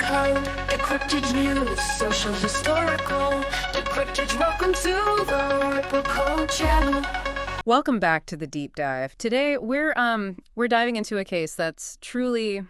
code, decrypted news, social historical, decrypted. Welcome to the Ripple Code channel. Welcome back to the deep dive. Today we're diving into a case that's truly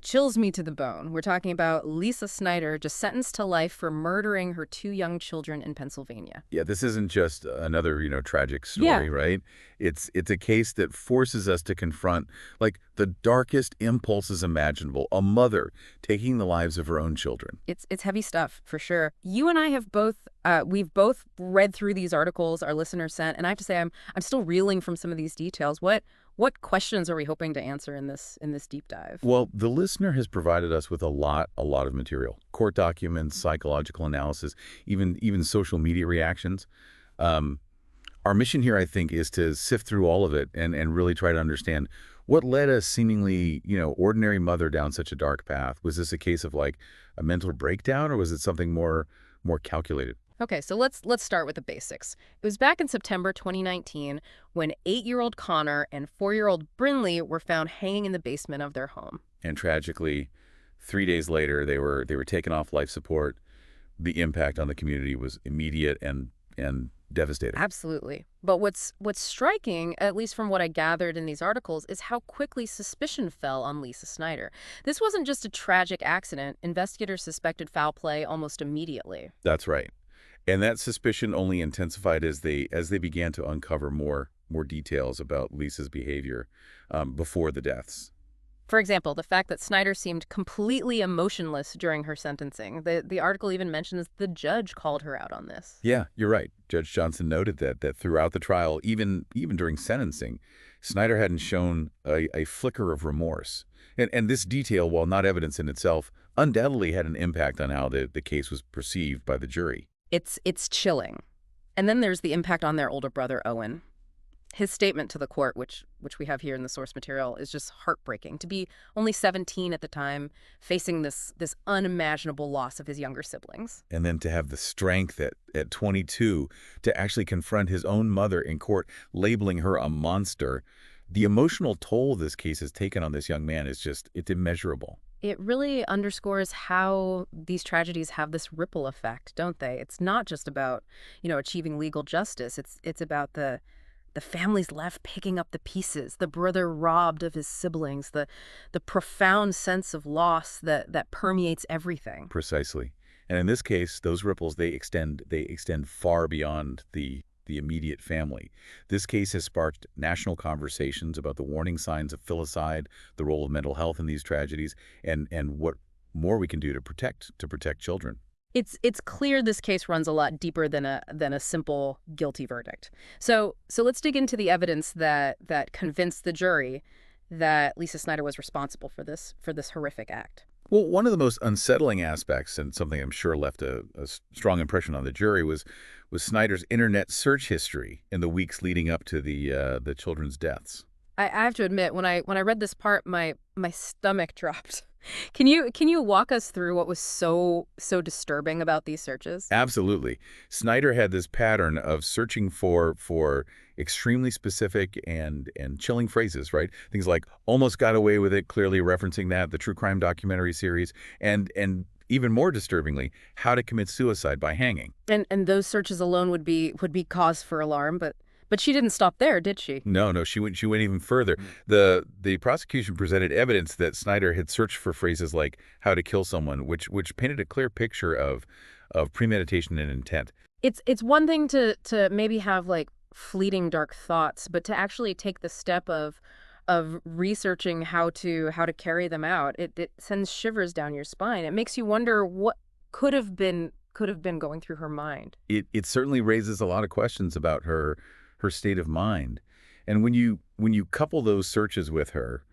chills me to the bone. We're talking about Lisa Snyder, just sentenced to life for murdering her two young children in Pennsylvania. Yeah, this isn't just another, tragic Yeah. story, right? It's a case that forces us to confront like the darkest impulses imaginable. A mother taking the lives of her own children. It's heavy stuff for sure. You and I have we've both read through these articles our listeners sent, and I have to say I'm still reeling from some of these details. What questions are we hoping to answer in this deep dive? Well, the listener has provided us with a lot of material. Court documents, psychological analysis, even social media reactions. Our mission here, I think, is to sift through all of it and really try to understand what led a seemingly, ordinary mother down such a dark path. Was this a case of like a mental breakdown, or was it something more calculated? Okay, so let's start with the basics. It was back in September 2019 when 8-year-old Connor and 4-year-old Brinley were found hanging in the basement of their home. And tragically, 3 days later, they were taken off life support. The impact on the community was immediate and devastating. Absolutely. But what's striking, at least from what I gathered in these articles, is how quickly suspicion fell on Lisa Snyder. This wasn't just a tragic accident. Investigators suspected foul play almost immediately. That's right. And that suspicion only intensified as they began to uncover more details about Lisa's behavior before the deaths. For example, the fact that Snyder seemed completely emotionless during her sentencing. The article even mentions the judge called her out on this. Yeah, you're right. Judge Johnson noted that throughout the trial, even during sentencing, Snyder hadn't shown a flicker of remorse. And this detail, while not evidence in itself, undoubtedly had an impact on how the case was perceived by the jury. It's chilling. And then there's the impact on their older brother, Owen. His statement to the court, which we have here in the source material, is just heartbreaking. To be only 17 at the time, facing this unimaginable loss of his younger siblings. And then to have the strength at 22 to actually confront his own mother in court, labeling her a monster. The emotional toll this case has taken on this young man it's immeasurable. It really underscores how these tragedies have this ripple effect, don't they? It's not just about, achieving legal justice. It's about the families left picking up the pieces, the brother robbed of his siblings, the profound sense of loss that permeates everything. Precisely. And in this case, those ripples, they extend far beyond the immediate family. This case has sparked national conversations about the warning signs of filicide, the role of mental health in these tragedies, and what more we can do to protect children. It's clear this case runs a lot deeper than a simple guilty verdict. So let's dig into the evidence that convinced the jury that Lisa Snyder was responsible for this horrific act. Well, one of the most unsettling aspects, and something I'm sure left a strong impression on the jury, was Snyder's internet search history in the weeks leading up to the children's deaths. I have to admit, when I read this part, my stomach dropped. Can you walk us through what was so disturbing about these searches? Absolutely. Snyder had this pattern of searching for extremely specific and chilling phrases, right? Things like "almost got away with it," clearly referencing the true crime documentary series, and even more disturbingly, how to commit suicide by hanging. And those searches alone would be cause for alarm, but she didn't stop there, did she? No, she went even further. The prosecution presented evidence that Snyder had searched for phrases like "how to kill someone," which painted a clear picture of premeditation and intent. It's one thing to maybe have like fleeting dark thoughts, but to actually take the step of researching how to carry them out, it sends shivers down your spine. It makes you wonder what could have been going through her mind. It certainly raises a lot of questions about her state of mind. And when you couple those searches with her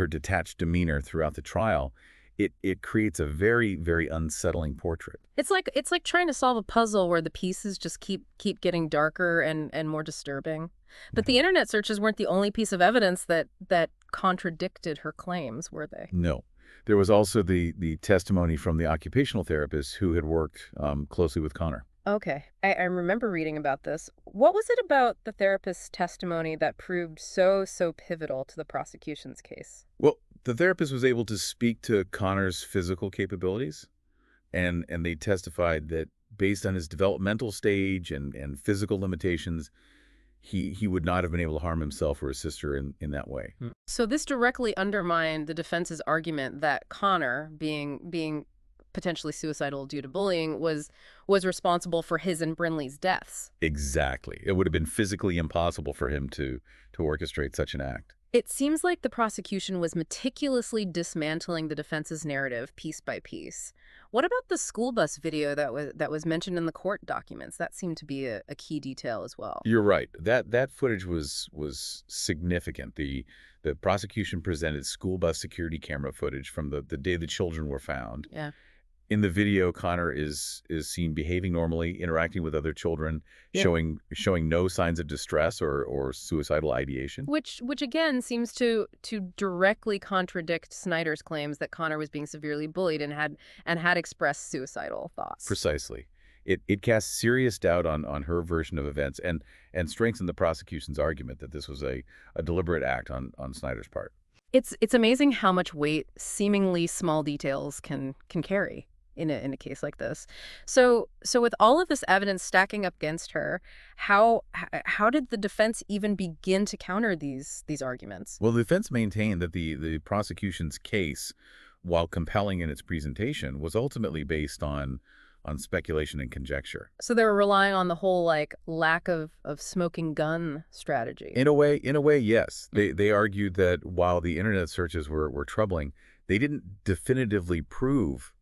detached demeanor throughout the trial, it creates a very, very unsettling portrait. It's like trying to solve a puzzle where the pieces just keep getting darker and more disturbing. But the internet searches weren't the only piece of evidence that contradicted her claims, were they? No. There was also the testimony from the occupational therapist who had worked closely with Connor. Okay. I remember reading about this. What was it about the therapist's testimony that proved so pivotal to the prosecution's case? Well, The therapist was able to speak to Connor's physical capabilities, and they testified that based on his developmental stage and physical limitations, he would not have been able to harm himself or his sister in that way. So this directly undermined the defense's argument that Connor, being potentially suicidal due to bullying, was responsible for his and Brinley's deaths. Exactly. It would have been physically impossible for him to orchestrate such an act. It seems like the prosecution was meticulously dismantling the defense's narrative piece by piece. What about the school bus video that was mentioned in the court documents? That seemed to be a key detail as well. You're right. That footage was significant. The prosecution presented school bus security camera footage from the day the children were found. Yeah. In the video, Connor is seen behaving normally, interacting with other children, Yeah. showing no signs of distress or suicidal ideation. Which again seems to directly contradict Snyder's claims that Connor was being severely bullied and had expressed suicidal thoughts. Precisely. It casts serious doubt on her version of events and strengthens the prosecution's argument that this was a deliberate act on Snyder's part. It's amazing how much weight seemingly small details can carry in a case like this. So with all of this evidence stacking up against her, how did the defense even begin to counter these arguments? Well, the defense maintained that the prosecution's case, while compelling in its presentation, was ultimately based on speculation and conjecture. So they were relying on the whole lack of smoking gun strategy. In a way, yes. They argued that while the internet searches were troubling, they didn't definitively prove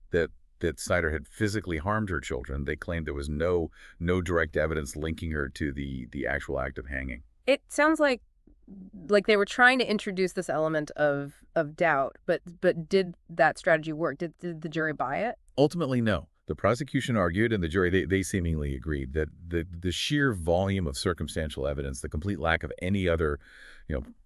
that Snyder had physically harmed her children. They claimed there was no direct evidence linking her to the actual act of hanging. It sounds like they were trying to introduce this element of doubt, but did that strategy work? Did the jury buy it? Ultimately, no. The prosecution argued, and the jury, they seemingly agreed, that the sheer volume of circumstantial evidence, the complete lack of any other,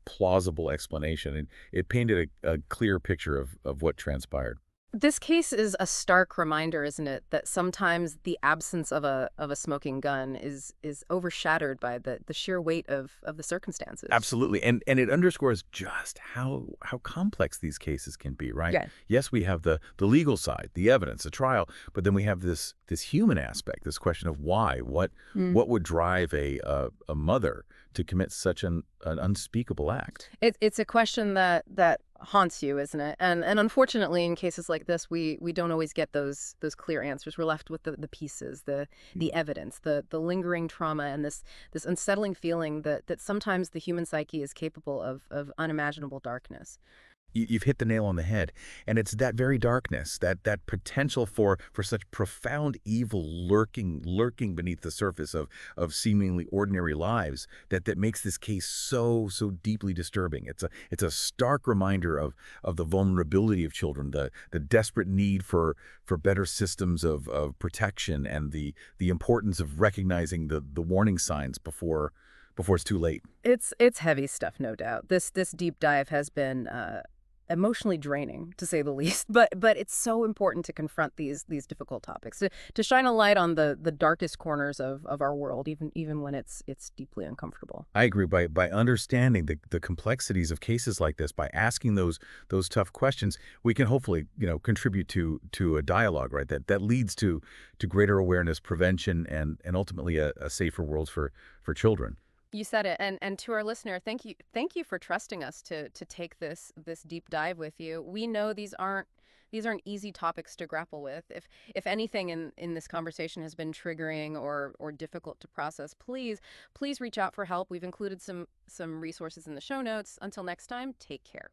plausible explanation, and it painted a clear picture of what transpired. This case is a stark reminder, isn't it, that sometimes the absence of a smoking gun is overshadowed by the sheer weight of the circumstances. Absolutely. And it underscores just how complex these cases can be, right? Yeah. Yes, we have the legal side, the evidence, the trial, but then we have this human aspect, this question of why, what would drive a mother to commit such an unspeakable act? It's a question that haunts you, isn't it? And unfortunately, in cases like this, we don't always get those clear answers. We're left with the pieces, the evidence, the lingering trauma, and this unsettling feeling that sometimes the human psyche is capable of unimaginable darkness. You've hit the nail on the head. And it's that very darkness, that potential for such profound evil lurking beneath the surface of seemingly ordinary lives that makes this case so deeply disturbing. It's a stark reminder of the vulnerability of children, the desperate need for better systems of protection, and the importance of recognizing the warning signs before it's too late. It's heavy stuff, no doubt. This deep dive has been emotionally draining, to say the least, but it's so important to confront these difficult topics, to shine a light on the darkest corners of our world, even when it's deeply uncomfortable. I agree. By understanding the complexities of cases like this, by asking those tough questions, we can hopefully contribute to a dialogue, right, that leads to greater awareness, prevention, and ultimately a safer world for children. You said it, and to our listener, thank you for trusting us to take this deep dive with you. We know these aren't easy topics to grapple with. If anything in this conversation has been triggering or difficult to process, please reach out for help. We've included some resources in the show notes. Until next time, take care.